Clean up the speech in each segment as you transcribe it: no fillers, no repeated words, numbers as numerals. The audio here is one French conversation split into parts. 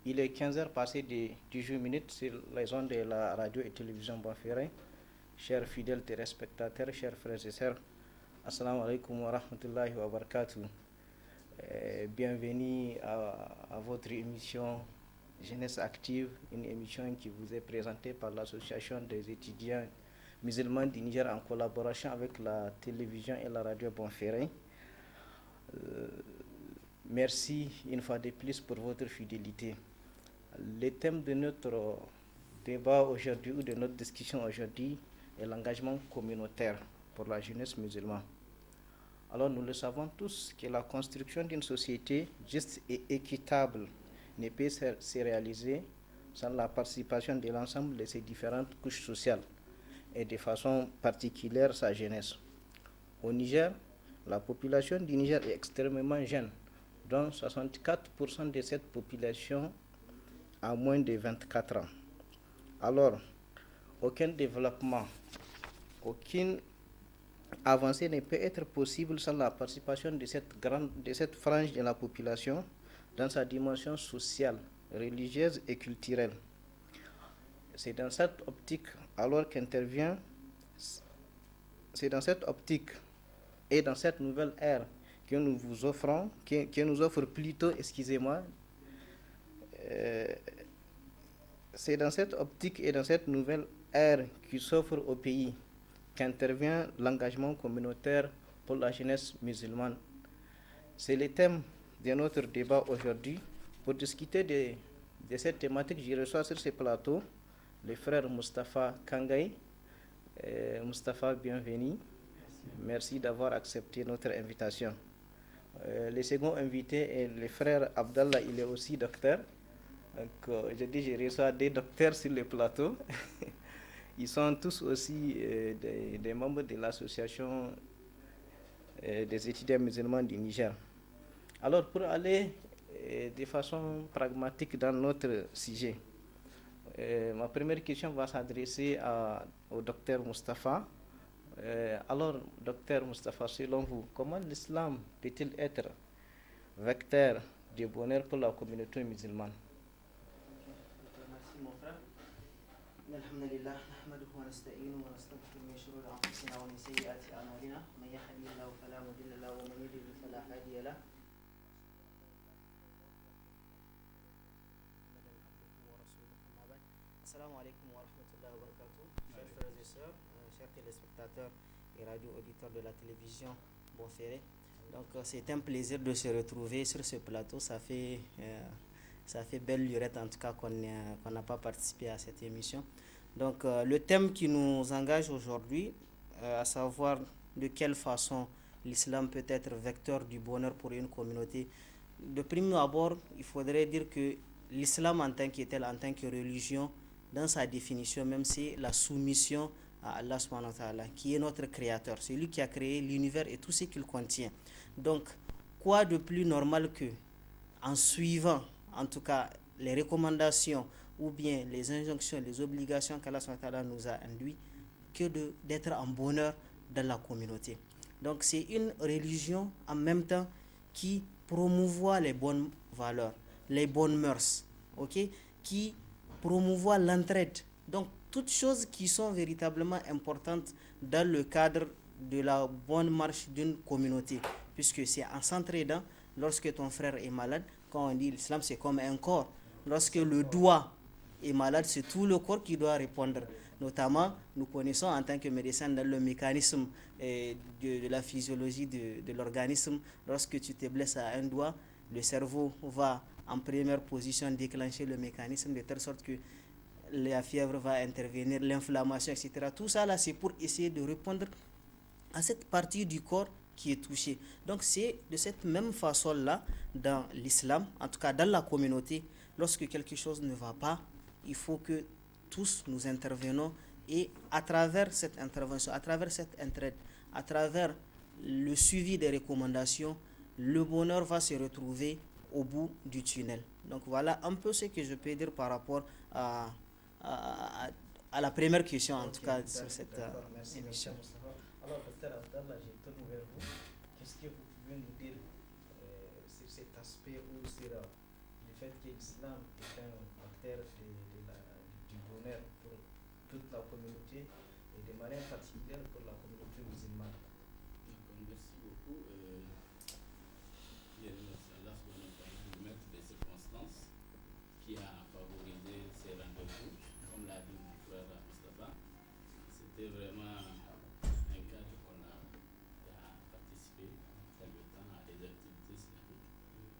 Il est 15 heures passées de 18 minutes sur les ondes de la radio et télévision Bonferré. Chers fidèles téléspectateurs, chers frères et sœurs, Assalamu alaikum wa rahmatullahi wa barakatuh. Bienvenue à votre émission Jeunesse Active, une émission qui vous est présentée par l'Association des étudiants musulmans du Niger en collaboration avec la télévision et la radio Bonferré. Merci une fois de plus pour votre fidélité. Le thème de notre débat aujourd'hui ou de notre discussion aujourd'hui est l'engagement communautaire pour la jeunesse musulmane. Alors nous le savons tous que la construction d'une société juste et équitable ne peut se réaliser sans la participation de l'ensemble de ces différentes couches sociales et de façon particulière sa jeunesse. Au Niger, la population du Niger est extrêmement jeune, dont 64% de cette population a moins de 24 ans. Alors, aucun développement, aucune avancée ne peut être possible sans la participation de cette frange de la population dans sa dimension sociale, religieuse et culturelle. C'est dans cette optique c'est dans cette optique et dans cette nouvelle ère que nous vous offrons, que nous offre plutôt, c'est dans cette optique et dans cette nouvelle ère qui s'offre au pays qu'intervient l'engagement communautaire pour la jeunesse musulmane. C'est le thème de notre débat aujourd'hui. Pour discuter de cette thématique, je reçois sur ce plateau le frère Moustapha Kangaï. Moustapha, bienvenue. Merci d'avoir accepté notre invitation. Le second invité est le frère Abdallah, il est aussi docteur. Donc, je reçois des docteurs sur le plateau. Ils sont tous aussi des membres de l'association des étudiants musulmans du Niger. Alors, pour aller de façon pragmatique dans notre sujet, ma première question va s'adresser au docteur Moustapha. Alors, docteur Moustapha, selon vous, comment l'islam peut-il être vecteur de bonheur pour la communauté musulmane? Merci mon frère. الحمد لله نحمده ونستعينه ونستغفره من شرور انفسنا ومن سيئات اعمالنا من يهده الله فلا مضل له ومن يضلل فلا هادي له. Assalamu alaikum wa rahmatullahi wa barakatuh. Chers frères et sœurs, chers téléspectateurs et radio-auditeurs de la télévision Bonferré. Donc c'est un plaisir de se retrouver sur ce plateau. Ça fait belle lurette en tout cas qu'on n'a pas participé à cette émission. Donc le thème qui nous engage aujourd'hui, à savoir de quelle façon l'islam peut être vecteur du bonheur pour une communauté. De prime abord, il faudrait dire que l'islam en tant que tel, en tant que religion, dans sa définition même, c'est la soumission à Allah subhanahu wa ta'ala, qui est notre créateur. C'est lui qui a créé l'univers et tout ce qu'il contient. Donc, quoi de plus normal que, en suivant en tout cas les recommandations ou bien les injonctions, les obligations qu'Allah subhanahu wa ta'ala nous a induites, que d'être en bonheur dans la communauté. Donc c'est une religion en même temps qui promouvoit les bonnes valeurs, les bonnes mœurs, qui promouvoit l'entraide. Donc toutes choses qui sont véritablement importantes dans le cadre de la bonne marche d'une communauté, puisque c'est en s'entraidant. Lorsque ton frère est malade, quand on dit l'islam c'est comme un corps, lorsque le doigt est malade, c'est tout le corps qui doit répondre. Notamment, nous connaissons en tant que médecin dans le mécanisme de la physiologie de l'organisme. Lorsque tu te blesses à un doigt, le cerveau va en première position déclencher le mécanisme de telle sorte que la fièvre va intervenir, l'inflammation, etc. Tout ça là, c'est pour essayer de répondre à cette partie du corps qui est touchée. Donc c'est de cette même façon-là dans l'islam, en tout cas dans la communauté, lorsque quelque chose ne va pas, il faut que tous nous intervenons et à travers cette intervention, à travers cette entraide, à travers le suivi des recommandations, le bonheur va se retrouver au bout du tunnel. Donc voilà un peu ce que je peux dire par rapport à la première question, en tout cas sur cette émission. Alors, docteur Abdallah, je tourne vers vous. Qu'est-ce que vous pouvez nous dire sur cet aspect ou sur le fait que l'islam est un facteur du bonheur pour toute la communauté et de manière particulière pour la communauté musulmane. Merci beaucoup. Il y a Allah le maître des circonstances qui a favorisé ces rendez-vous, comme l'a dit mon frère Mustafa. C'était vraiment un cadre qu'on a participé dans le temps à des activités islamiques.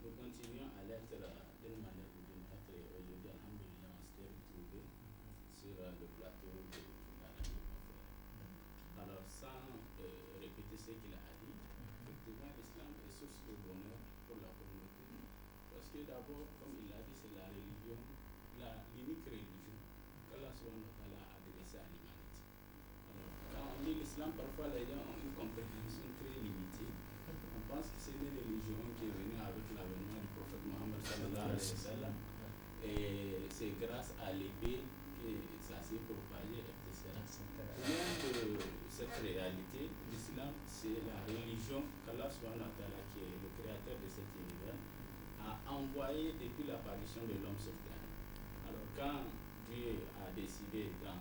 Nous continuons à l'être d'une manière ou d'une autre et aujourd'hui, alhamdulillah, on s'est retrouvés sur le plateau de la radio conférence. Alors, sans répéter ce qu'il a dit, effectivement, l'islam est source de bonheur pour la communauté. Parce que d'abord, comme il l'a dit, c'est la religion, l'unique religion qu'Allah a adressée à l'humanité. Alors, quand on dit l'islam, parfois les gens ont une compréhension très limitée. On pense que c'est une religion qui est venue avec l'avènement du prophète Mohammed sallallahu alayhi wa sallam. Et c'est grâce à l'épée que ça s'est propagé, etc. Loin de cette réalité, l'islam, c'est la religion qu'Allah subhanahu wa ta'ala, qui est le créateur de cet univers, a envoyé depuis l'apparition de l'homme sur terre. Alors quand Dieu a décidé dans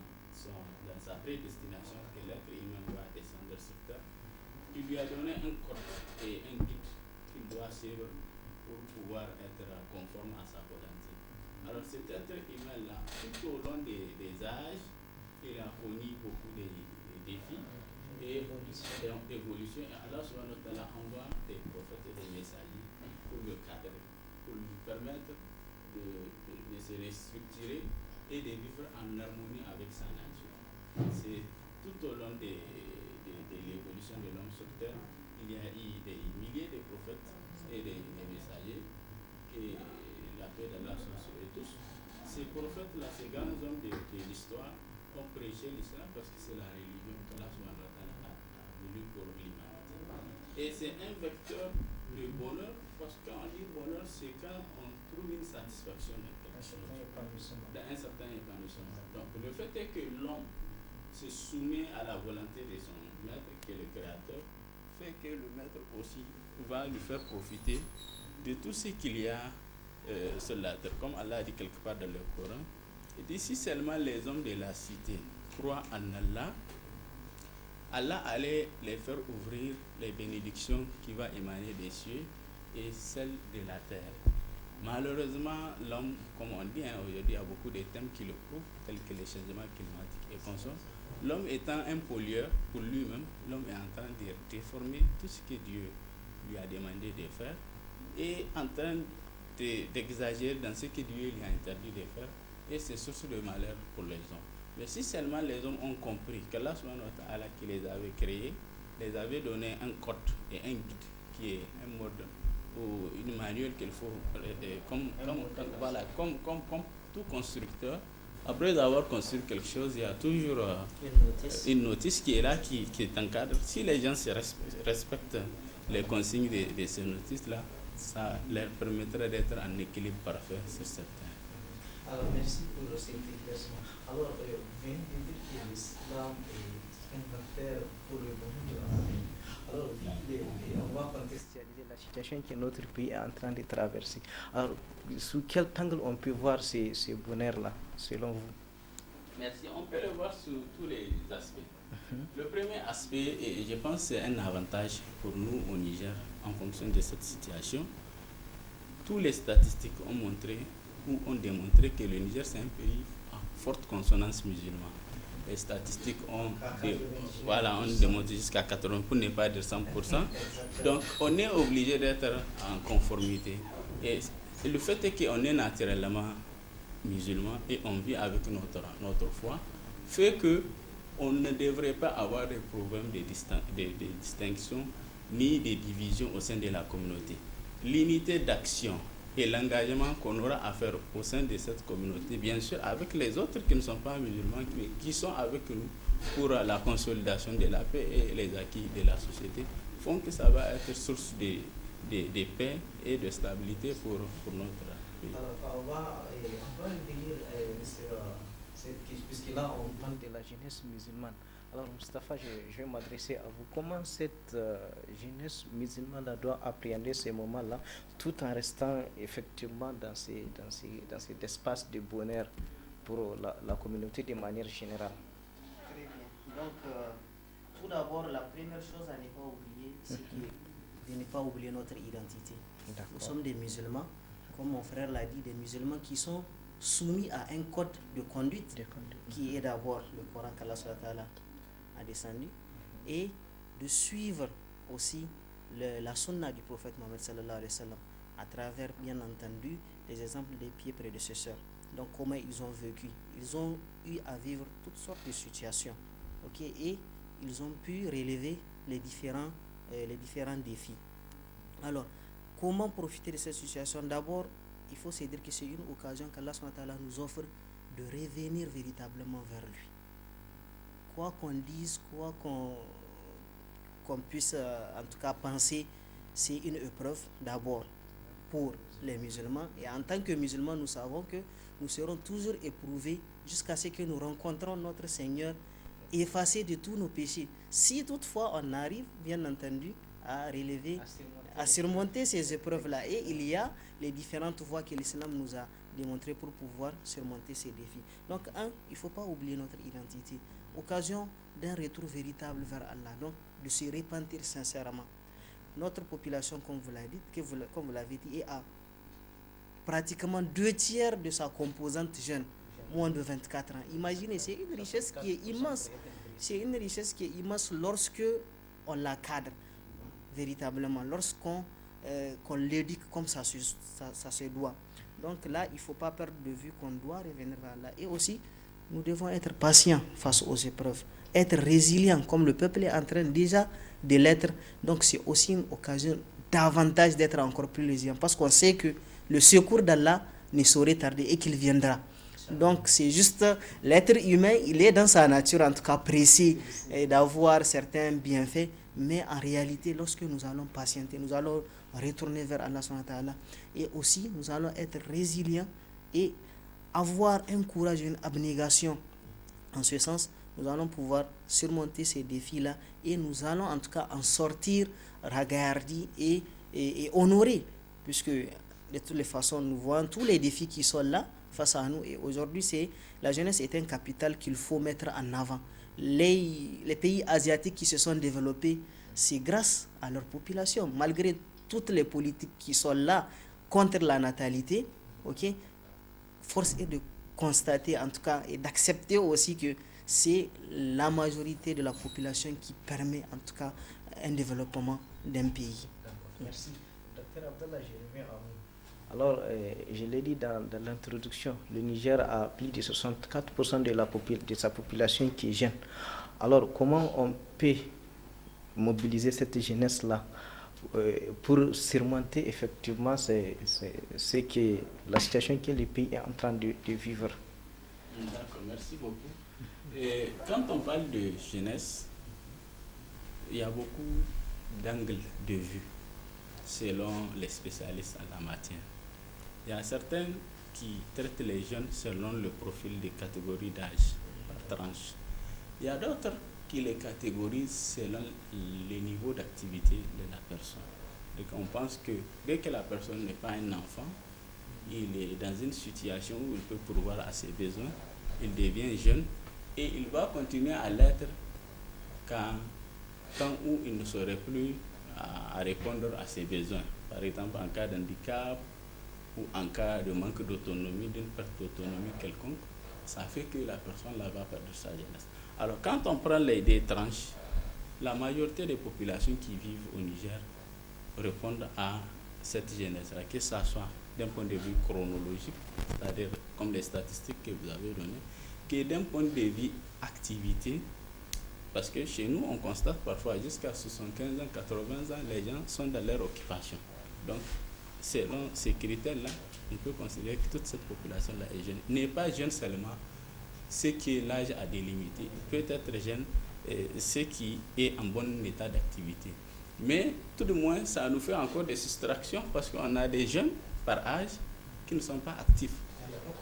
sa prédestination que l'être humain va descendre sur terre, il lui a donné un code et un guide qu'il doit suivre pour pouvoir être conforme à sa volonté. Alors cet être humain-là, tout au long des âges, il a connu beaucoup de défis et d'évolution. Et Allah subhanahu wa ta'ala envoie des prophètes et des messagers pour le cadrer, pour lui permettre de se restructurer et de vivre en harmonie avec sa nature. C'est tout au long de l'évolution de l'homme sur terre, il y a eu des milliers de prophètes et des messagers, et la paix d'Allah soit sur eux tous. Ces prophètes-là, ces grands hommes de l'histoire, ont prêché l'islam parce que c'est la religion qu'Allah a voulu pour l'humanité. Et c'est un vecteur de bonheur, parce que quand on dit bonheur, c'est quand on trouve une satisfaction dans quelque chose, dans un certain épanouissement. Donc le fait est que l'homme se soumet à la volonté de son maître, qui est le créateur, fait que le maître aussi va lui faire profiter de tout ce qu'il y a sur la terre. Comme Allah a dit quelque part dans le Coran, il dit si seulement les hommes de la cité croient en Allah, Allah allait les faire ouvrir les bénédictions qui vont émaner des cieux et celles de la terre. Malheureusement, l'homme, comme on dit aujourd'hui, il y a beaucoup de thèmes qui le prouvent, tels que les changements climatiques et consorts. L'homme étant un pollueur pour lui-même, l'homme est en train de déformer tout ce que Dieu lui a demandé de faire et en train d'exagérer dans ce que Dieu lui a interdit de faire, et c'est source de malheur pour les hommes. Mais si seulement les hommes ont compris qu'Allah subhanahu wa ta'ala qui les avait créés, les avait donné un code et un guide qui est un mode ou une manuelle qu'il faut, comme tout constructeur, après avoir construit quelque chose, il y a toujours une notice qui est là, qui t'encadre. Si les gens respectent les consignes de ces notices-là, ça leur permettra d'être en équilibre parfait sur cette terre. Alors, merci pour cette explication. Alors, vous venez de dire que l'islam est un facteur pour le bonheur de la famille. Alors, on va contextualiser la situation que notre pays est en train de traverser. Alors, sous quel angle on peut voir ce bonheur-là, selon vous? Merci. On peut le voir sous tous les aspects. Le premier aspect, et je pense que c'est un avantage pour nous au Niger en fonction de cette situation. Tous les statistiques ont montré ou ont démontré que le Niger, c'est un pays à forte consonance musulmane. Les statistiques ont démontré jusqu'à 80%, pour ne pas dire 100%. Donc, on est obligé d'être en conformité. Et le fait est qu'on est naturellement musulman et on vit avec notre foi, fait que on ne devrait pas avoir de problème de distinction ni de division au sein de la communauté. L'unité d'action et l'engagement qu'on aura à faire au sein de cette communauté, bien sûr avec les autres qui ne sont pas musulmans, mais qui sont avec nous pour la consolidation de la paix et les acquis de la société, font que ça va être source de paix et de stabilité pour notre pays. Alors, on va revenir sur cette question, puisque là on parle de la jeunesse musulmane. Alors, Mustapha, je vais m'adresser à vous. Comment cette jeunesse musulmane doit appréhender ces moments-là, tout en restant effectivement dans cet espace de bonheur pour la communauté de manière générale? Très bien. Donc, tout d'abord, la première chose à ne pas oublier, c'est de ne pas oublier notre identité. Nous sommes des musulmans, comme mon frère l'a dit, des musulmans qui sont soumis à un code de conduite qui est d'abord le Coran qu'Allah a descendu, et de suivre aussi la sunna du prophète Mohammed sallallahu alayhi wa sallam à travers, bien entendu, les exemples des pieds prédécesseurs. Donc comment ils ont vécu, ils ont eu à vivre toutes sortes de situations, et ils ont pu relever les différents défis. Alors, comment profiter de cette situation? D'abord, il faut se dire que c'est une occasion qu'Allah nous offre de revenir véritablement vers lui. Quoi qu'on dise, quoi qu'on puisse en tout cas penser, c'est une épreuve d'abord pour les musulmans. Et en tant que musulmans, nous savons que nous serons toujours éprouvés jusqu'à ce que nous rencontrons notre Seigneur effacé de tous nos péchés. Si toutefois on arrive, bien entendu, à relever, à surmonter ces épreuves-là. Et il y a les différentes voies que l'islam nous a démontrées pour pouvoir surmonter ces défis. Donc, il ne faut pas oublier notre identité. Occasion d'un retour véritable vers Allah, donc de se repentir sincèrement. Notre population, comme vous l'avez dit, est à pratiquement 2/3 de sa composante jeune, moins de 24 ans. Imaginez, c'est une richesse qui est immense. C'est une richesse qui est immense lorsque on la cadre véritablement, lorsqu'on l'éduque comme ça se doit. Donc là, il ne faut pas perdre de vue qu'on doit revenir vers Allah. Et aussi, nous devons être patients face aux épreuves, être résilients comme le peuple est en train déjà de l'être. Donc c'est aussi une occasion davantage d'être encore plus résilient, parce qu'on sait que le secours d'Allah ne saurait tarder et qu'il viendra. Donc c'est juste l'être humain, il est dans sa nature en tout cas pressé d'avoir certains bienfaits, mais en réalité lorsque nous allons patienter, nous allons retourner vers Allah subhanahu wa ta'ala, et aussi nous allons être résilients et avoir un courage, une abnégation. En ce sens, nous allons pouvoir surmonter ces défis-là et nous allons en tout cas en sortir ragardis et honorés, puisque de toutes les façons nous voyons tous les défis qui sont là face à nous. Et aujourd'hui, la jeunesse est un capital qu'il faut mettre en avant. Les pays asiatiques qui se sont développés, c'est grâce à leur population, malgré toutes les politiques qui sont là contre la natalité. Force est de constater en tout cas et d'accepter aussi que c'est la majorité de la population qui permet en tout cas un développement d'un pays. Merci. Dr Abdallah, je reviens à vous. Alors, je l'ai dit dans l'introduction, le Niger a plus de 64% de sa population qui est jeune. Alors, comment on peut mobiliser cette jeunesse-là pour surmonter effectivement la situation que le pays est en train de vivre? D'accord, merci beaucoup. Et quand on parle de jeunesse, il y a beaucoup d'angles de vue selon les spécialistes en la matière. Il y a certains qui traitent les jeunes selon le profil des catégories d'âge par tranche. Il y a d'autres qui les catégorisent selon le niveau d'activité de la personne. Donc on pense que dès que la personne n'est pas un enfant, il est dans une situation où il peut pourvoir à ses besoins, il devient jeune et il va continuer à l'être quand où il ne saurait plus à répondre à ses besoins. Par exemple, en cas d'handicap ou en cas de manque d'autonomie, d'une perte d'autonomie quelconque, ça fait que la personne là va perdre sa jeunesse. Alors quand on prend les deux tranches, la majorité des populations qui vivent au Niger répondent à cette jeunesse-là, que ce soit d'un point de vue chronologique, c'est-à-dire comme les statistiques que vous avez données, que d'un point de vue activité, parce que chez nous, on constate parfois jusqu'à 75 ans, 80 ans, les gens sont dans leur occupation. Donc, selon ces critères-là, on peut considérer que toute cette population-là est jeune. N'est pas jeune seulement ce qui l'âge a délimité. Il peut être jeune ce qui est en bon état d'activité. Mais tout de moins, ça nous fait encore des soustractions parce qu'on a des jeunes par âge qui ne sont pas actifs.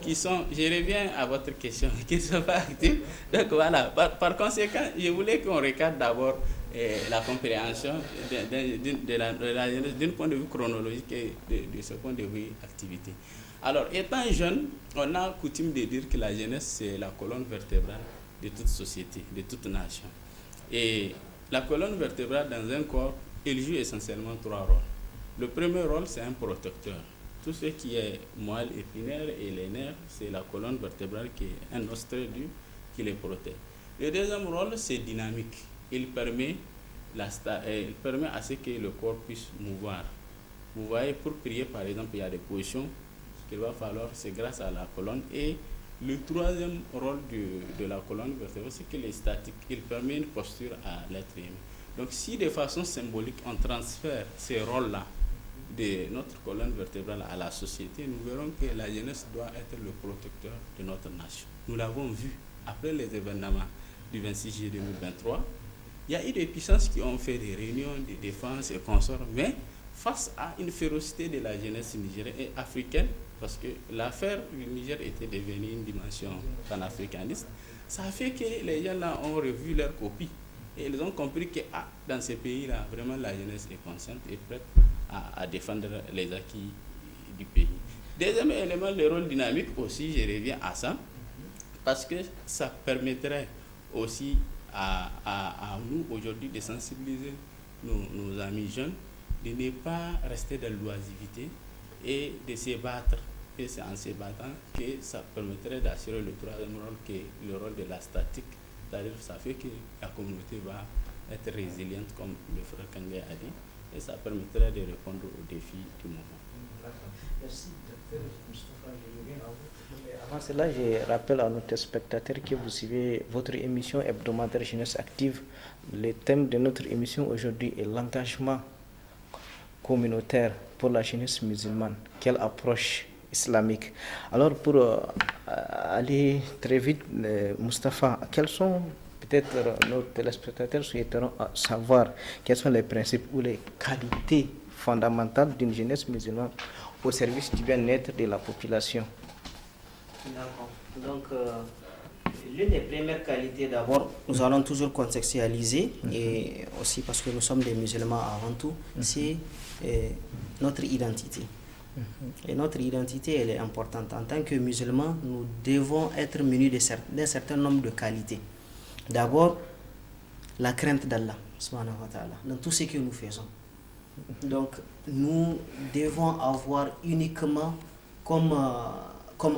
qui sont, je reviens à votre question, qui ne sont pas actifs. Donc voilà, par conséquent, je voulais qu'on regarde d'abord la compréhension de la jeunesse d'un point de vue chronologique et de ce point de vue activité. Alors, étant jeune, on a coutume de dire que la jeunesse, c'est la colonne vertébrale de toute société, de toute nation. Et la colonne vertébrale dans un corps, elle joue essentiellement 3 rôles. Le premier rôle, c'est un protecteur. Tout ce qui est moelle épinière et les nerfs, c'est la colonne vertébrale qui est un os très dur qui les protège. Le deuxième rôle, c'est dynamique. Il permet à ce que le corps puisse mouvoir. Vous voyez, pour prier, par exemple, il y a des positions qu'il va falloir, c'est grâce à la colonne. Et le troisième rôle de la colonne vertébrale, c'est qu'il est statique. Il permet une posture à l'être humain. Donc, si de façon symbolique, on transfère ces rôles-là de notre colonne vertébrale à la société, nous verrons que la jeunesse doit être le protecteur de notre nation. Nous l'avons vu après les événements du 26 juillet 2023. Il y a eu des puissances qui ont fait des réunions de défense et consorts, mais face à une férocité de la jeunesse nigérienne et africaine, parce que l'affaire du Niger était devenue une dimension panafricaniste, ça a fait que les gens là ont revu leur copie et ils ont compris que dans ces pays-là, vraiment la jeunesse est consciente et prête à défendre les acquis du pays. Deuxième élément, le rôle dynamique aussi, je reviens à ça, parce que ça permettrait aussi à nous aujourd'hui de sensibiliser nos amis jeunes, de ne pas rester dans l'oisivité et de se battre. Et c'est en se battant que ça permettrait d'assurer le troisième rôle, qui est le rôle de la statique. C'est-à-dire ça fait que la communauté va être résiliente, comme le frère Kangé a dit, et ça permettrait de répondre aux défis du moment. Merci, docteur Moustapha. Avant cela, je rappelle à nos téléspectateurs que vous suivez votre émission hebdomadaire Jeunesse Active. Le thème de notre émission aujourd'hui est l'engagement communautaire pour la jeunesse musulmane. Quelle approche islamique? Alors, pour aller très vite, Moustapha, quels sont, peut-être nos téléspectateurs souhaiteront savoir quels sont les principes ou les qualités fondamentales d'une jeunesse musulmane au service du bien-être de la population. D'accord. Donc, l'une des premières qualités, d'abord, nous allons toujours contextualiser, et aussi parce que nous sommes des musulmans avant tout, c'est notre identité. Et notre identité, elle est importante. En tant que musulmans, nous devons être munis d'un certain nombre de qualités. D'abord, la crainte d'Allah, subhanahu wa ta'ala, dans tout ce que nous faisons. Donc, nous devons avoir uniquement comme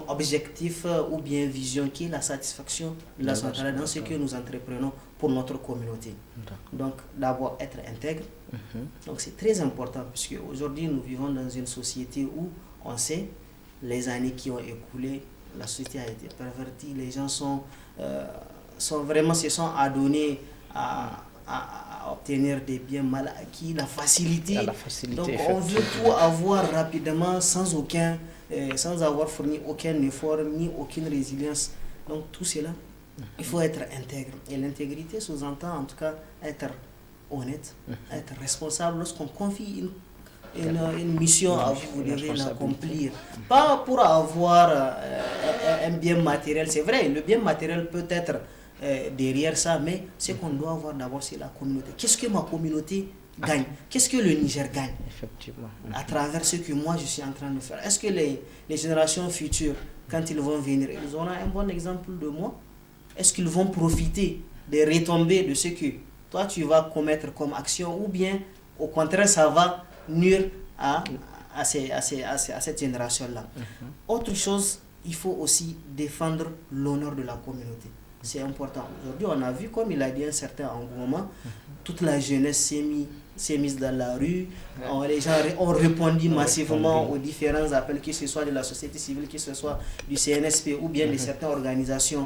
objectif ou bien vision qui est la satisfaction de la subhanahu wa ta'ala dans ce que nous entreprenons pour notre communauté. Donc, d'abord, être intègre. Donc, c'est très important puisque aujourd'hui, nous vivons dans une société où on sait les années qui ont écoulé, la société a été pervertie, les gens se sont adonnés à obtenir des biens mal acquis, la facilité. Donc, on veut tout avoir rapidement sans avoir fourni aucun effort ni aucune résilience. Donc, tout cela, il faut être intègre. Et l'intégrité sous-entend en tout cas être honnête, être responsable. Lorsqu'on confie une mission à vous, vous devez l'accomplir. Pas pour avoir un bien matériel. C'est vrai, le bien matériel peut être derrière ça, mais ce qu'on doit avoir d'abord, c'est la communauté. Qu'est-ce que ma communauté gagne? Qu'est-ce que le Niger gagne? Effectivement. À travers ce que moi je suis en train de faire. Est-ce que les générations futures, quand ils vont venir, ils auront un bon exemple de moi? Est-ce qu'ils vont profiter des retombées de ce que toi tu vas commettre comme action, ou bien au contraire ça va nuire à cette génération-là? Autre chose, il faut aussi défendre l'honneur de la communauté. C'est important. Aujourd'hui, on a vu, comme il a dit un certain engouement, toute la jeunesse s'est mise dans la rue. Les gens ont répondu massivement aux différents appels, que ce soit de la société civile, que ce soit du CNSP ou bien de certaines organisations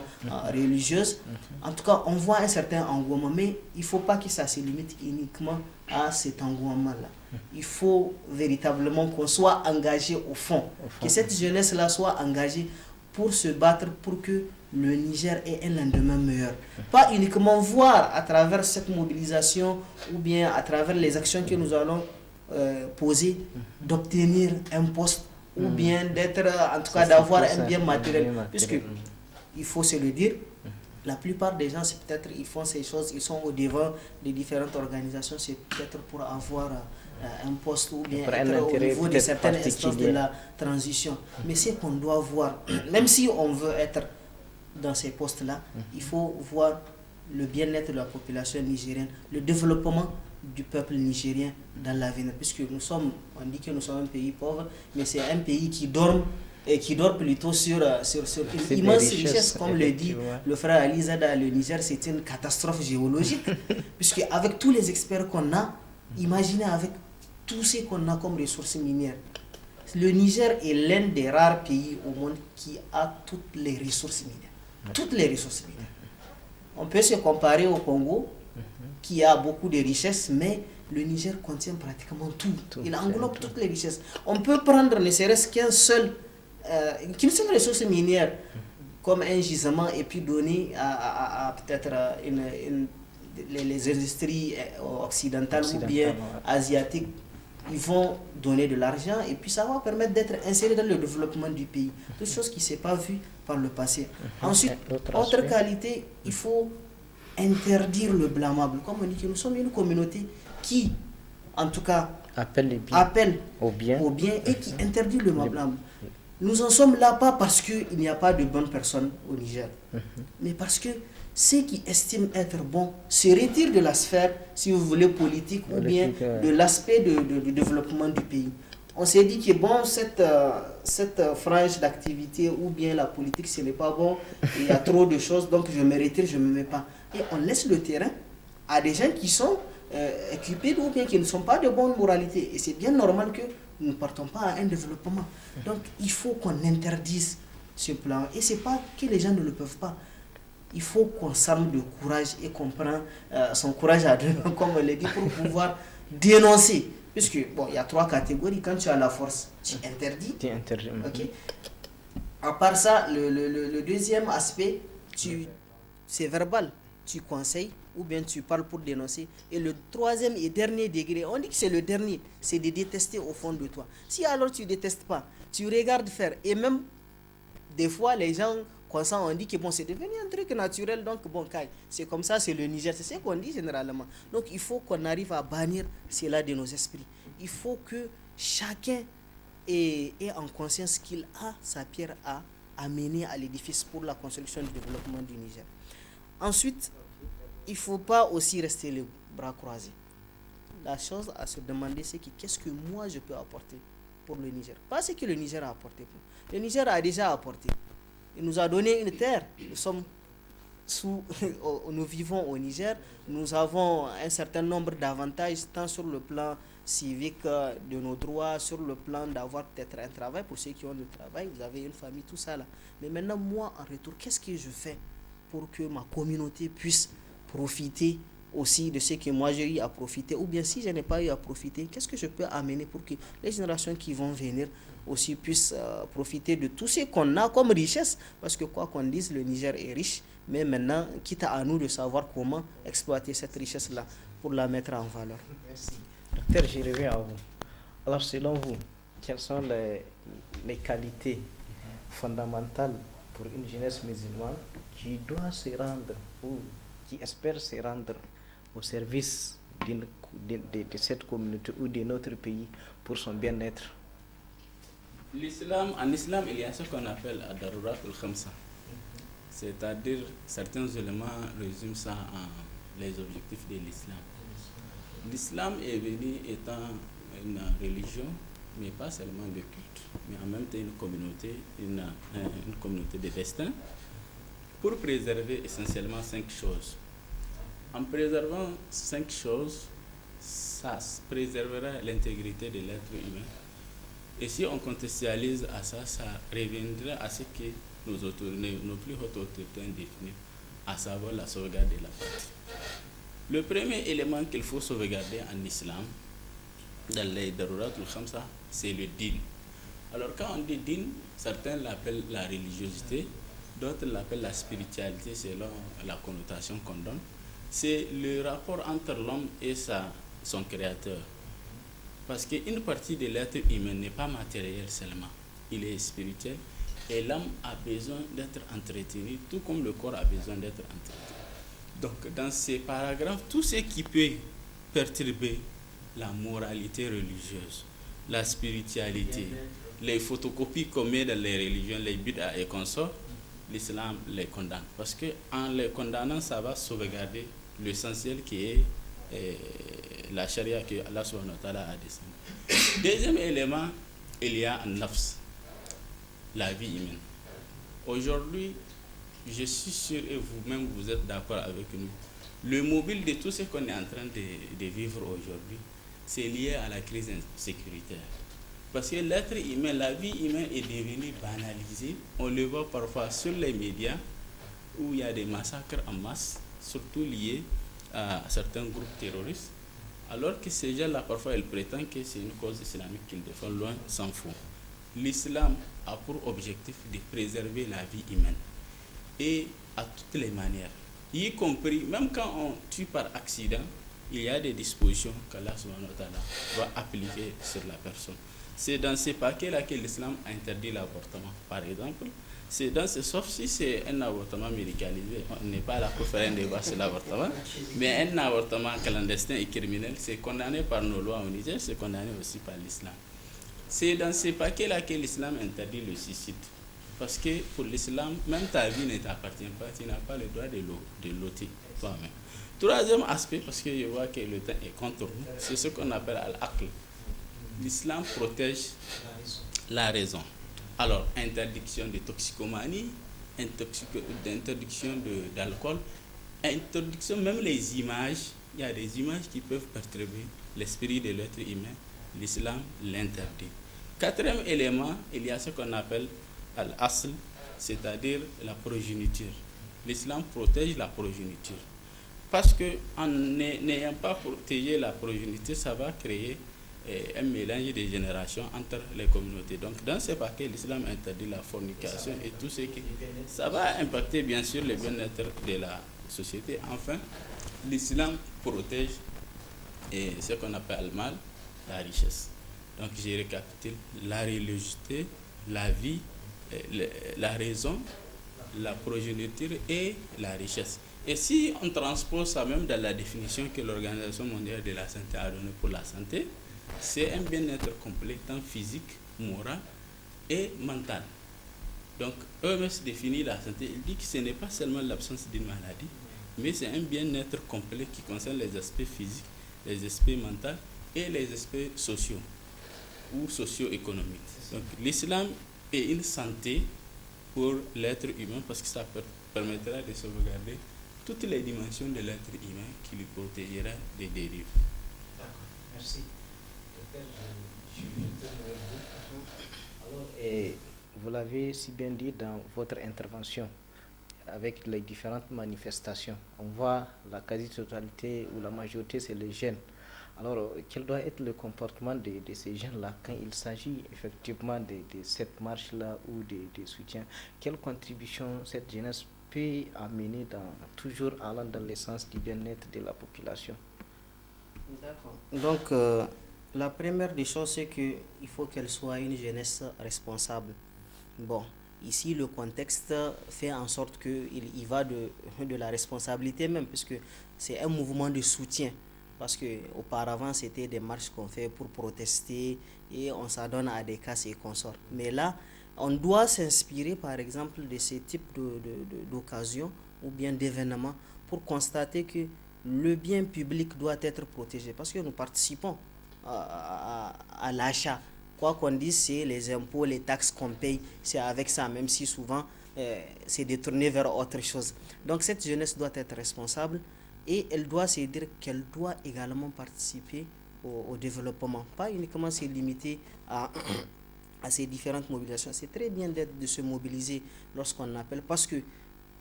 religieuses. En tout cas, on voit un certain engouement, mais il ne faut pas que ça se limite uniquement à cet engouement-là. Il faut véritablement qu'on soit engagé au fond, que cette jeunesse-là soit engagée pour se battre pour que le Niger ait un lendemain meilleur. Pas uniquement voir à travers cette mobilisation ou bien à travers les actions que nous allons poser, d'obtenir un poste ou bien d'être, en tout cas d'avoir un bien matériel, puisque il faut se le dire, la plupart des gens, c'est peut-être, ils font ces choses, ils sont au devant des différentes organisations, c'est peut-être pour avoir un poste ou bien être au niveau de certaines instances de la transition. Mais c'est qu'on doit voir, même si on veut être dans ces postes-là, il faut voir le bien-être de la population nigérienne, le développement du peuple nigérien dans l'avenir, puisque on dit que nous sommes un pays pauvre, mais c'est un pays qui dort plutôt sur une immense richesse, comme le dit le frère Ali Zada. Le Niger, c'est une catastrophe géologique, puisque avec tous les experts qu'on a, imaginez avec tout ce qu'on a comme ressources minières, le Niger est l'un des rares pays au monde qui a toutes les ressources minières. Toutes les ressources minières. On peut se comparer au Congo, qui a beaucoup de richesses, mais le Niger contient pratiquement tout. Il englobe toutes les richesses. On peut prendre ne serait-ce qu'une seule ressource minière comme un gisement et puis donner à peut-être les industries occidentales ou bien asiatiques. Ils vont donner de l'argent et puis ça va permettre d'être inséré dans le développement du pays. Toutes choses qui ne s'est pas vues par le passé. Ensuite, autre qualité, il faut interdire le blâmable. Comme on dit que nous sommes une communauté qui, en tout cas, appelle au bien et qui interdit le blâmable. Nous en sommes là pas parce qu'il n'y a pas de bonnes personnes au Niger, mais parce que ceux qui estiment être bons se retirent de la sphère, si vous voulez, politique ou bien de l'aspect de développement du pays. On s'est dit que bon, cette frange d'activité ou bien la politique, ce n'est pas bon, il y a trop de choses, donc je me retire, je ne me mets pas. Et on laisse le terrain à des gens qui sont équipés ou bien qui ne sont pas de bonne moralité. Et c'est bien normal que nous ne partons pas à un développement. Donc il faut qu'on interdise ce plan. Et ce n'est pas que les gens ne le peuvent pas. Il faut qu'on s'arme de courage et qu'on prenne son courage à deux, comme on l'a dit, pour pouvoir dénoncer. Puisque, bon, il y a 3 catégories. Quand tu as la force, tu interdis. Okay? À part ça, le deuxième aspect, c'est verbal. Tu conseilles ou bien tu parles pour dénoncer. Et le troisième et dernier degré, on dit que c'est le dernier, c'est de détester au fond de toi. Si alors tu ne détestes pas, tu regardes faire. Et même, des fois, les gens consent, on dit que bon, c'est devenu un truc naturel, donc bon, c'est comme ça, c'est le Niger, c'est ce qu'on dit généralement. Donc il faut qu'on arrive à bannir cela de nos esprits. Il faut que chacun ait en conscience qu'il a sa pierre à amener à l'édifice pour la construction du développement du Niger. Ensuite, il ne faut pas aussi rester les bras croisés. La chose à se demander, c'est que qu'est-ce que moi je peux apporter pour le Niger. Pas ce que le Niger a apporté. Le Niger a déjà apporté. Il nous a donné une terre. Nous vivons au Niger. Nous avons un certain nombre d'avantages, tant sur le plan civique de nos droits, sur le plan d'avoir peut-être un travail. Pour ceux qui ont le travail, vous avez une famille, tout ça là. Mais maintenant, moi, en retour, qu'est-ce que je fais pour que ma communauté puisse profiter aussi de ce que moi j'ai eu à profiter, ou bien si je n'ai pas eu à profiter, qu'est-ce que je peux amener pour que les générations qui vont venir aussi puissent profiter de tout ce qu'on a comme richesse, parce que quoi qu'on dise, le Niger est riche, mais maintenant, quitte à nous de savoir comment exploiter cette richesse-là pour la mettre en valeur. Merci. Docteur, j'y reviens à vous. Alors, selon vous, quelles sont les qualités fondamentales pour une jeunesse musulmane qui doit se rendre ou qui espère se rendre au service de cette communauté ou de notre pays pour son bien-être? En islam, il y a ce qu'on appelle ad-darurat al-khamsa. C'est-à-dire, certains éléments résument ça en les objectifs de l'islam. L'islam est venu étant une religion, mais pas seulement de culte, mais en même temps une communauté de destin, pour préserver essentiellement 5 choses. En préservant 5 choses, ça préservera l'intégrité de l'être humain. Et si on contextualise à ça, ça reviendrait à ce que nos plus hautes autorités ont défini, à savoir la sauvegarde de la patrie. Le premier élément qu'il faut sauvegarder en islam, dans les darurat al-khamsa, c'est le din. Alors quand on dit din, certains l'appellent la religiosité, d'autres l'appellent la spiritualité selon la connotation qu'on donne. C'est le rapport entre l'homme et son créateur. Parce qu'une partie de l'être humain n'est pas matérielle seulement. il est spirituel. Et l'âme a besoin d'être entretenue, tout comme le corps a besoin d'être entretenu. Donc, dans ces paragraphes, tout ce qui peut perturber la moralité religieuse, la spiritualité, les photocopies qu'on met dans les religions, les bid'a et consorts, l'islam les condamne. Parce qu'en les condamnant, ça va sauvegarder l'essentiel qui est la charia que Allah subhanahu wa ta'ala a descendue. Deuxième élément, il y a un nafs, la vie humaine. Aujourd'hui, je suis sûr, et vous-même vous êtes d'accord avec nous, le mobile de tout ce qu'on est en train de vivre aujourd'hui, c'est lié à la crise sécuritaire. Parce que l'être humain, la vie humaine est devenue banalisée. On le voit parfois sur les médias où il y a des massacres en masse, surtout liés à certains groupes terroristes. Alors que ces gens-là, parfois, ils prétendent que c'est une cause islamique qu'ils défendent, loin s'en fout. L'islam a pour objectif de préserver la vie humaine. Et à toutes les manières, y compris, même quand on tue par accident, il y a des dispositions qu'Allah subhanahu wa ta'ala va appliquer sur la personne. C'est dans ces paquets-là que l'islam interdit l'avortement. Par exemple, c'est dans ce, sauf si c'est un avortement médicalisé, on n'est pas là pour faire un débat sur l'avortement, mais un avortement clandestin et criminel, c'est condamné par nos lois au Niger, c'est condamné aussi par l'islam. C'est dans ces paquets-là que l'islam interdit le suicide. Parce que pour l'islam, même ta vie ne t'appartient pas, tu n'as pas le droit de l'ôter toi-même. Troisième aspect, parce que je vois que le temps est contre nous, c'est ce qu'on appelle al-aql. L'islam protège la raison. Alors, interdiction de toxicomanie, interdiction d'alcool, interdiction même les images. Il y a des images qui peuvent perturber l'esprit de l'être humain. L'islam l'interdit. Quatrième élément, il y a ce qu'on appelle al-asl, c'est-à-dire la progéniture. L'islam protège la progéniture. Parce qu'en n'ayant pas protégé la progéniture, ça va créer un mélange de générations entre les communautés. Donc, dans ce paquet, l'islam interdit la fornication et tout ce qui... Ça va impacter, bien sûr, le bien-être de la société. Enfin, l'islam protège ce qu'on appelle le mal, la richesse. Donc, je récapitule, la religiosité, la vie, la raison, la progéniture et la richesse. Et si on transpose ça même dans la définition que l'Organisation mondiale de la santé a donnée pour la santé, c'est un bien-être complet, tant physique, moral et mental. Donc, OMS définit la santé, il dit que ce n'est pas seulement l'absence d'une maladie, mais c'est un bien-être complet qui concerne les aspects physiques, les aspects mentaux et les aspects sociaux ou socio-économiques. Donc, l'islam est une santé pour l'être humain parce que ça permettra de sauvegarder toutes les dimensions de l'être humain qui lui protégera des dérives. D'accord, merci. Alors, vous l'avez si bien dit dans votre intervention, avec les différentes manifestations, on voit la quasi-totalité ou la majorité, c'est les jeunes. Alors, quel doit être le comportement de ces jeunes-là quand il s'agit effectivement de cette marche-là ou de soutien? Quelle contribution cette jeunesse peut amener toujours allant dans le sens du bien-être de la population? D'accord. Donc, la première des choses, c'est qu'il faut qu'elle soit une jeunesse responsable. Bon, ici, le contexte fait en sorte qu'il va de la responsabilité même, puisque c'est un mouvement de soutien. Parce qu'auparavant, c'était des marches qu'on fait pour protester et on s'adonne à des casses et consorts. Mais là, on doit s'inspirer, par exemple, de ce type d'occasions ou bien d'événements pour constater que le bien public doit être protégé. Parce que nous participons à l'achat. Quoi qu'on dise, c'est les impôts, les taxes qu'on paye, c'est avec ça, même si souvent c'est détourné vers autre chose. Donc cette jeunesse doit être responsable et elle doit se dire qu'elle doit également participer au développement. Pas uniquement se limiter à ces différentes mobilisations. C'est très bien de se mobiliser lorsqu'on appelle parce que,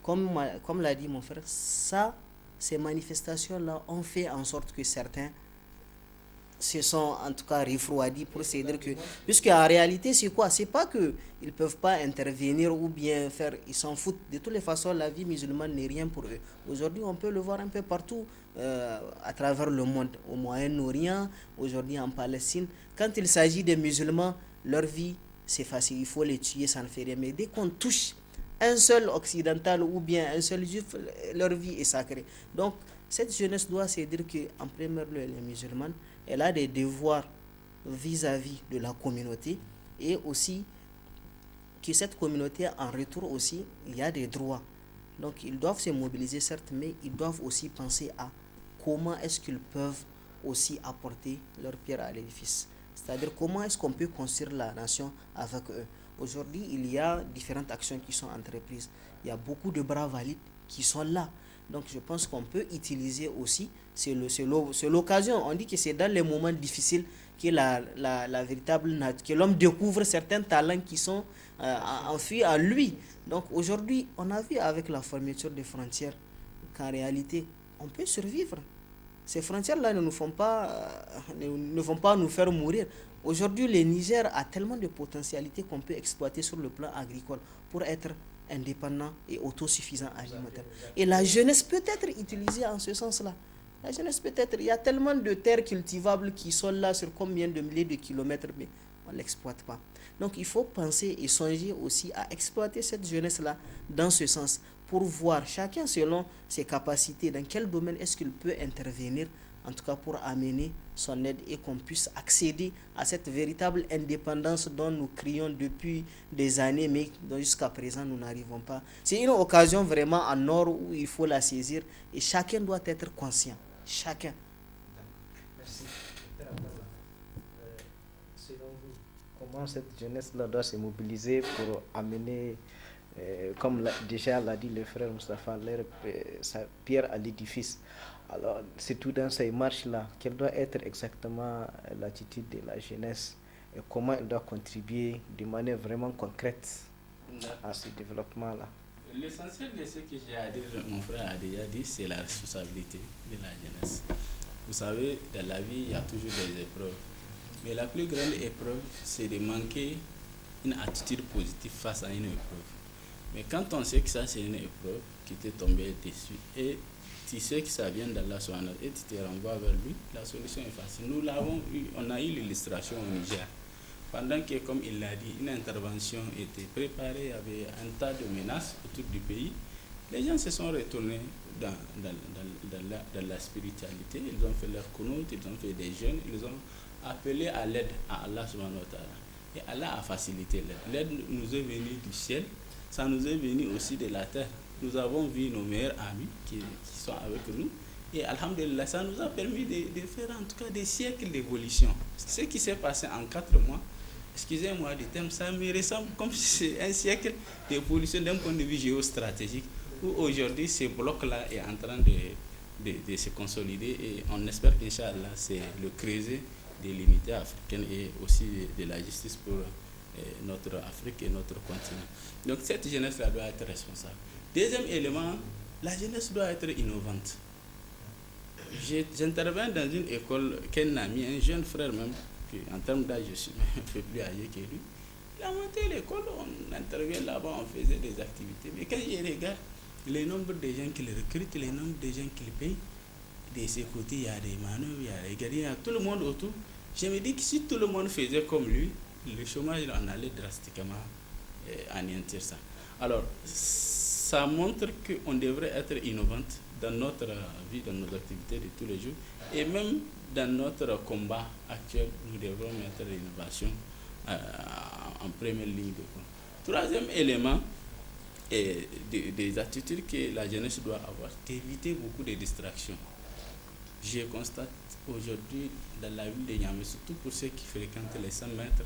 comme l'a dit mon frère, ces manifestations-là ont fait en sorte que certains se sont en tout cas refroidis pour se dire que, puisque en réalité c'est quoi? C'est pas que ils peuvent pas intervenir ou bien faire, ils s'en foutent. De toutes les façons, la vie musulmane n'est rien pour eux. Aujourd'hui, on peut le voir un peu partout à travers le monde, au Moyen-Orient, aujourd'hui en Palestine. Quand il s'agit des musulmans, leur vie c'est facile, il faut les tuer, ça ne fait rien. Mais dès qu'on touche un seul occidental ou bien un seul juif, leur vie est sacrée. Donc, cette jeunesse doit se dire qu'en premier lieu, elle est musulmane, elle a des devoirs vis-à-vis de la communauté, et aussi que cette communauté, en retour aussi, il y a des droits. Donc, ils doivent se mobiliser, certes, mais ils doivent aussi penser à comment est-ce qu'ils peuvent aussi apporter leur pierre à l'édifice. C'est-à-dire comment est-ce qu'on peut construire la nation avec eux. Aujourd'hui, il y a différentes actions qui sont entreprises. Il y a beaucoup de bras valides qui sont là. Donc je pense qu'on peut utiliser aussi, c'est l'occasion, on dit que c'est dans les moments difficiles que la véritable que l'homme découvre certains talents qui sont enfuis à lui. Donc aujourd'hui, on a vu avec la fermeture des frontières qu'en réalité, on peut survivre. Ces frontières-là ne vont pas nous faire mourir. Aujourd'hui, le Niger a tellement de potentialités qu'on peut exploiter sur le plan agricole pour être indépendant et autosuffisant alimentaire. Et la jeunesse peut être utilisée en ce sens-là. La jeunesse peut être, il y a tellement de terres cultivables qui sont là sur combien de milliers de kilomètres, mais on ne l'exploite pas. Donc il faut penser et songer aussi à exploiter cette jeunesse-là dans ce sens, pour voir chacun selon ses capacités, dans quel domaine est-ce qu'il peut intervenir, en tout cas pour amener son aide et qu'on puisse accéder à cette véritable indépendance dont nous crions depuis des années, mais dont jusqu'à présent nous n'arrivons pas. C'est une occasion vraiment en or où il faut la saisir et chacun doit être conscient. Chacun. Merci. Selon vous, comment cette jeunesse-là doit se mobiliser pour amener, comme déjà l'a dit le frère Moustapha, sa pierre à l'édifice? Alors, c'est tout dans ces marches-là. Quelle doit être exactement l'attitude de la jeunesse et comment elle doit contribuer de manière vraiment concrète à ce développement-là? L'essentiel de ce que j'ai à dire, mon frère a déjà dit, c'est la responsabilité de la jeunesse. Vous savez, dans la vie, il y a toujours des épreuves. Mais la plus grande épreuve, c'est de manquer une attitude positive face à une épreuve. Mais quand on sait que ça, c'est une épreuve qui t'est tombée dessus, et tu sais que ça vient d'Allah et tu te renvoies vers lui, la solution est facile. Nous l'avons eu, on a eu l'illustration au Niger. Pendant que, comme il l'a dit, une intervention était préparée, il y avait un tas de menaces autour du pays, les gens se sont retournés dans la spiritualité, ils ont fait leur kunut, ils ont fait des jeûnes, ils ont appelé à l'aide à Allah subhanahu wa ta'ala. Et Allah a facilité l'aide. L'aide nous est venue du ciel, ça nous est venu aussi de la terre. Nous avons vu nos meilleurs amis qui sont avec nous. Et alhamdulillah, ça nous a permis de faire en tout cas des siècles d'évolution. Ce qui s'est passé en 4 mois, excusez-moi du terme, ça me ressemble comme si c'est un siècle d'évolution d'un point de vue géostratégique, où aujourd'hui ce bloc-là est en train de se consolider et on espère qu'Inch'Allah c'est le creuset de l'unité africaine et aussi de la justice pour notre Afrique et notre continent. Donc cette jeunesse-là doit être responsable. Deuxième élément, la jeunesse doit être innovante. J'interviens dans une école qu'un ami, un jeune frère même, qui en termes d'âge je suis un peu plus âgé que lui, il a monté l'école, on intervient là-bas, on faisait des activités. Mais quand je regarde le nombre de gens qu'il recrute, le nombre de gens qu'il paye, de ses côtés, il y a des manœuvres, il y a des gardiens, il y a tout le monde autour. Je me dis que si tout le monde faisait comme lui, le chômage, on allait drastiquement anéantir ça. Alors, ça montre qu'on devrait être innovante dans notre vie, dans nos activités de tous les jours. Et même dans notre combat actuel, nous devrons mettre l'innovation en première ligne de compte. Troisième élément, des attitudes que la jeunesse doit avoir, d'éviter beaucoup de distractions. Je constate aujourd'hui dans la ville de Niamey, surtout pour ceux qui fréquentent les 100 mètres,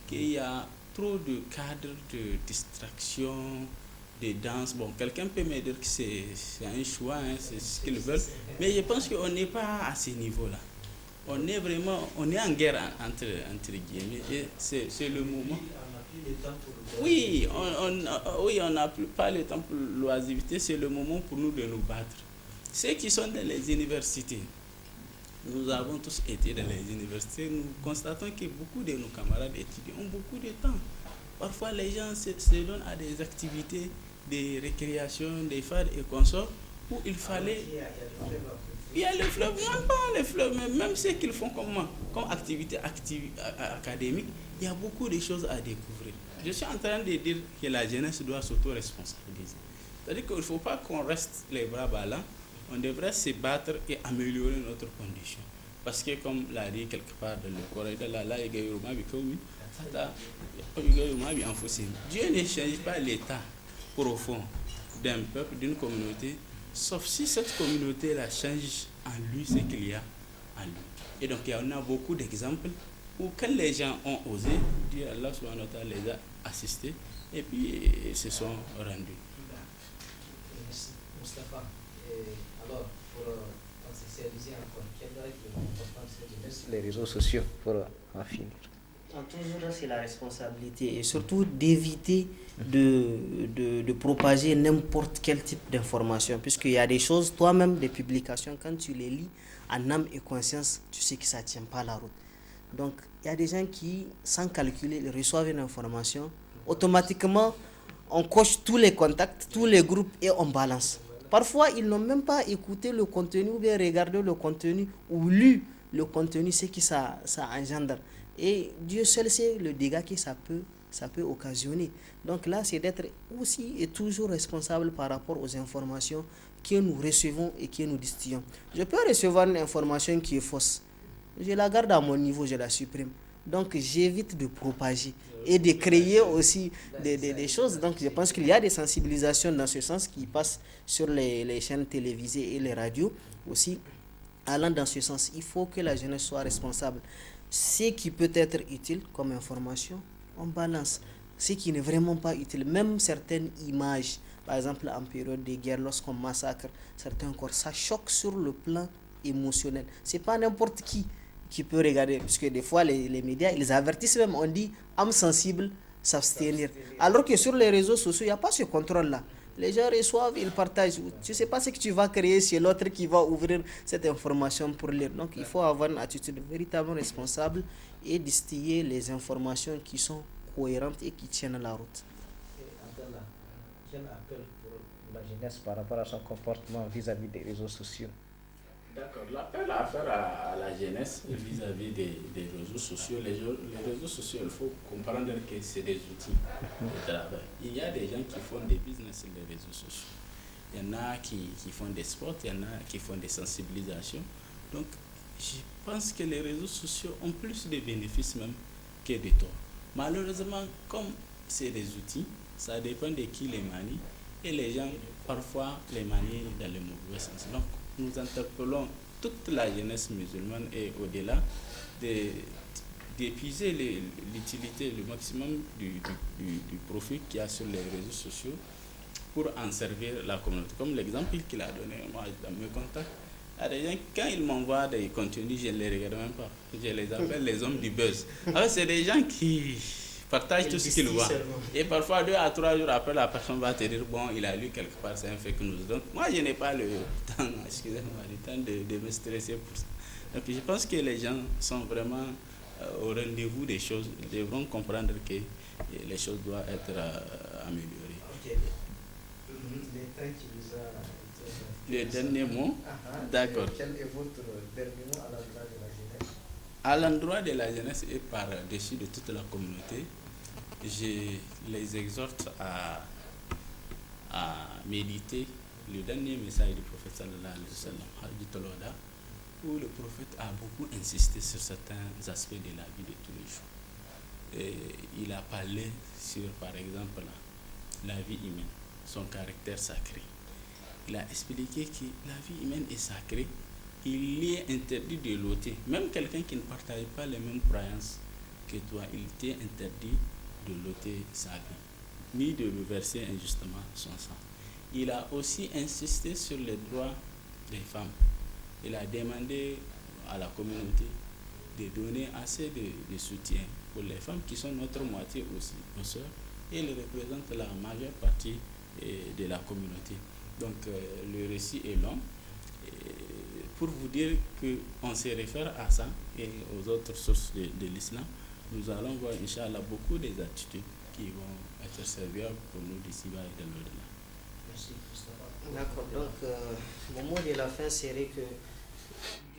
qu'il y a trop de cadres de distraction, de danse. Bon, quelqu'un peut me dire que c'est un choix, hein, c'est ce qu'ils veulent, mais je pense qu'on n'est pas à ce niveau-là. On est en guerre entre guillemets, et c'est le moment. Oui, on n'a pas le temps pour l'oisiveté, c'est le moment pour nous de nous battre. Ceux qui sont dans les universités, nous avons tous été dans les universités, nous constatons que beaucoup de nos camarades étudiants ont beaucoup de temps. Parfois, les gens se donnent à des activités, des récréations, des fêtes et consorts, où il fallait... Il y a les fleuves, non pas les fleuves, mais même ce qu'ils font comme activité académique, il y a beaucoup de choses à découvrir. Je suis en train de dire que la jeunesse doit s'auto-responsabiliser. C'est-à-dire qu'il ne faut pas qu'on reste les bras ballants, on devrait se battre et améliorer notre condition. Parce que comme l'a dit quelque part dans le Coran, Dieu ne change pas l'état profond d'un peuple, d'une communauté, sauf si cette communauté-là change en lui ce qu'il y a en lui. Et donc il y en a beaucoup d'exemples où quand les gens ont osé, Dieu Allah subhanahu wa ta'ala les a assistés et puis ils se sont rendus. Merci. Moustapha, alors pour conscientiser encore, quelle doit être l'importance de Les réseaux sociaux pour en finir. Toujours, c'est la responsabilité et surtout d'éviter de propager n'importe quel type d'information, puisqu'il y a des choses, toi-même, des publications, quand tu les lis en âme et conscience, tu sais que ça ne tient pas la route. Donc, il y a des gens qui, sans calculer, ils reçoivent une information, automatiquement, on coche tous les contacts, tous les groupes et on balance. Parfois, ils n'ont même pas écouté le contenu ou bien regardé le contenu ou lu le contenu, ce que ça engendre. Et Dieu seul sait le dégât que ça peut occasionner. Donc là, c'est d'être aussi et toujours responsable par rapport aux informations que nous recevons et que nous distillons. Je peux recevoir une information qui est fausse. Je la garde à mon niveau, je la supprime. Donc j'évite de propager et de créer aussi des choses. Donc je pense qu'il y a des sensibilisations dans ce sens qui passent sur les chaînes télévisées et les radios aussi. Allant dans ce sens, il faut que la jeunesse soit responsable. Ce qui peut être utile comme information, on balance. Ce qui n'est vraiment pas utile, même certaines images, par exemple en période de guerre, lorsqu'on massacre certains corps, ça choque sur le plan émotionnel. C'est pas n'importe qui peut regarder, parce que des fois les médias, ils avertissent même, on dit âme sensible, s'abstenir. Alors que sur les réseaux sociaux, il n'y a pas ce contrôle-là. Les gens reçoivent, ils partagent. Tu ne sais pas ce que tu vas créer chez l'autre qui va ouvrir cette information pour lire. Donc il faut avoir une attitude véritablement responsable et distiller les informations qui sont cohérentes et qui tiennent la route. Abdallah, quel appel pour la jeunesse par rapport à son comportement vis-à-vis des réseaux sociaux? D'accord. L'appel à faire à la jeunesse vis-à-vis des réseaux sociaux, les réseaux sociaux, il faut comprendre que c'est des outils de travail. Il y a des gens qui font des business sur les réseaux sociaux. Il y en a qui font des sports, il y en a qui font des sensibilisations. Donc, je pense que les réseaux sociaux ont plus de bénéfices même que de torts. Malheureusement, comme c'est des outils, ça dépend de qui les manie et les gens parfois les manient dans le mauvais sens. Donc, nous interpellons toute la jeunesse musulmane et au-delà d'épuiser l'utilité, le maximum du profit qu'il y a sur les réseaux sociaux pour en servir la communauté. Comme l'exemple qu'il a donné, moi, dans mes contacts, il y a des gens, quand ils m'envoient des contenus, je ne les regarde même pas. Je les appelle les hommes du buzz. Alors, c'est des gens qui partagent tout ce qu'ils voient. Et parfois, 2 à 3 jours après, la personne va te dire, bon, il a lu quelque part, c'est un fake news. Donc, moi, je n'ai pas le temps, excusez-moi, le temps de me stresser pour ça. Donc, je pense que les gens sont vraiment au rendez-vous des choses. Ils devront comprendre que les choses doivent être améliorées. Ok. Le temps qui vous a... Le dernier mot, d'accord. Quel est votre dernier mot à l'endroit de la jeunesse? À l'endroit de la jeunesse et par-dessus de toute la communauté, je les exhorte à méditer le dernier message du prophète sallallahu alayhi wa sallam, Hadith al-Wada, où le prophète a beaucoup insisté sur certains aspects de la vie de tous les jours. Et il a parlé sur, par exemple, la vie humaine, son caractère sacré. Il a expliqué que la vie humaine est sacrée. Il est interdit de l'ôter. Même quelqu'un qui ne partage pas les mêmes croyances que toi, il t'est interdit de l'ôter sa vie, ni de le verser injustement son sang. Il a aussi insisté sur les droits des femmes. Il a demandé à la communauté de donner assez de soutien pour les femmes qui sont notre moitié aussi, nos sœurs, et elles représentent la majeure partie de la communauté. Donc le récit est long. Pour vous dire qu'on se réfère à ça et aux autres sources de l'islam, nous allons voir, Inch'Allah, beaucoup des attitudes qui vont être serviables pour nous d'ici bas et de l'au-delà. Merci, Christophe. D'accord, donc mon mot de la fin serait que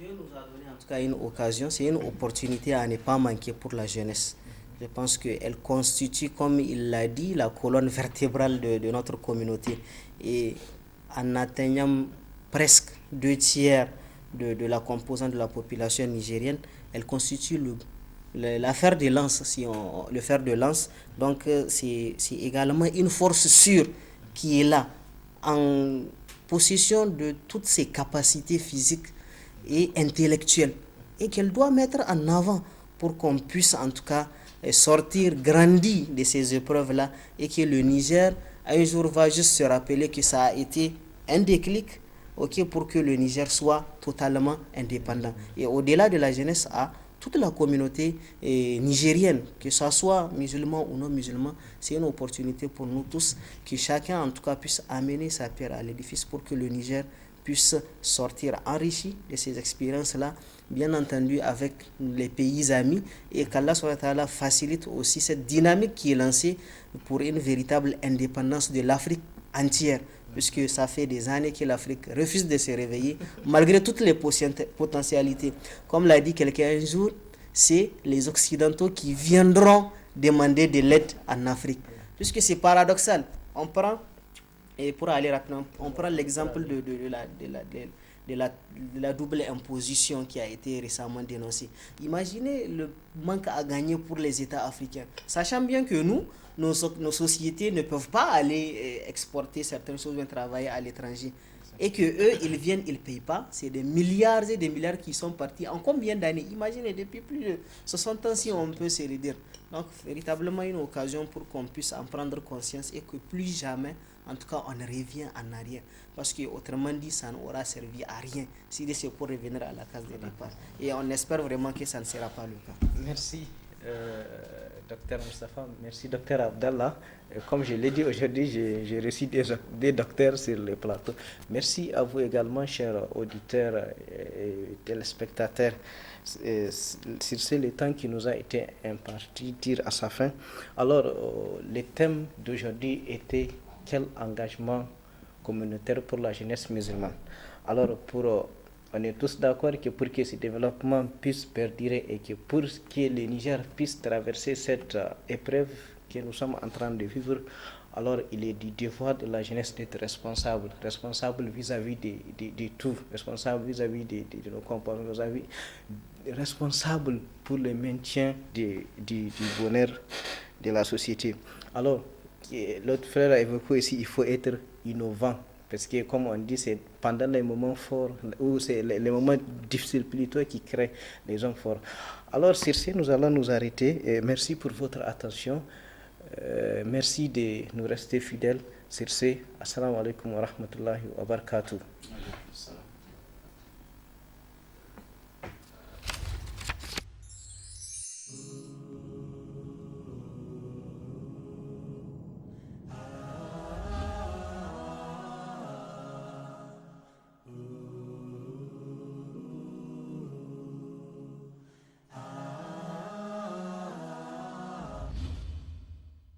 Dieu nous a donné en tout cas une occasion, c'est une opportunité à ne pas manquer pour la jeunesse. Je pense qu'elle constitue, comme il l'a dit, la colonne vertébrale de notre communauté. Et en atteignant presque 2 tiers de la composante de la population nigérienne, elle constitue le fer de lance, le fer de lance. Donc c'est également une force sûre qui est là, en possession de toutes ses capacités physiques et intellectuelle, et qu'elle doit mettre en avant pour qu'on puisse en tout cas sortir grandi de ces épreuves-là, et que le Niger un jour va juste se rappeler que ça a été un déclic, pour que le Niger soit totalement indépendant. Et au-delà de la jeunesse, à toute la communauté nigérienne, que ce soit musulman ou non musulman, c'est une opportunité pour nous tous, que chacun en tout cas puisse amener sa pierre à l'édifice pour que le Niger puisse sortir enrichi de ces expériences-là, bien entendu avec les pays amis, et qu'Allah facilite aussi cette dynamique qui est lancée pour une véritable indépendance de l'Afrique entière, puisque ça fait des années que l'Afrique refuse de se réveiller, malgré toutes les potentialités. Comme l'a dit quelqu'un un jour, c'est les Occidentaux qui viendront demander de l'aide en Afrique, puisque c'est paradoxal. On prend, et pour aller rapidement, on prend l'exemple de la double imposition qui a été récemment dénoncée. Imaginez le manque à gagner pour les États africains, sachant bien que nos sociétés ne peuvent pas aller exporter certaines choses ou travailler à l'étranger, et que eux ils viennent, ils ne payent pas. C'est des milliards et des milliards qui sont partis en combien d'années? Imaginez, depuis plus de 60 ans, si on peut se le dire. Donc véritablement une occasion pour qu'on puisse en prendre conscience, et que plus jamais en tout cas on revient en arrière, parce que autrement dit ça n'aura servi à rien si c'est pour revenir à la case de départ, et on espère vraiment que ça ne sera pas le cas. Merci docteur Moustapha, merci docteur Abdallah. Comme je l'ai dit aujourd'hui, j'ai reçu des docteurs sur le plateau. Merci à vous également, chers auditeurs et téléspectateurs. Sur ce, le temps qui nous a été imparti tire à sa fin. Alors, le thème d'aujourd'hui était quel engagement communautaire pour la jeunesse musulmane. Alors, on est tous d'accord que pour que ce développement puisse perdurer, et que pour que le Niger puisse traverser cette épreuve que nous sommes en train de vivre, alors il est du devoir de la jeunesse d'être responsable vis-à-vis de tout, responsable vis-à-vis de nos comportements, responsable pour le maintien du bonheur de la société. Alors, l'autre frère a évoqué ici, il faut être innovant. Parce que, comme on dit, c'est pendant les moments forts, ou c'est les moments difficiles plutôt, qui créent les hommes forts. Alors, sur ce, nous allons nous arrêter. Et merci pour votre attention. Merci de nous rester fidèles. Sur ce, assalamu alaikum wa rahmatullahi wa barakatuh.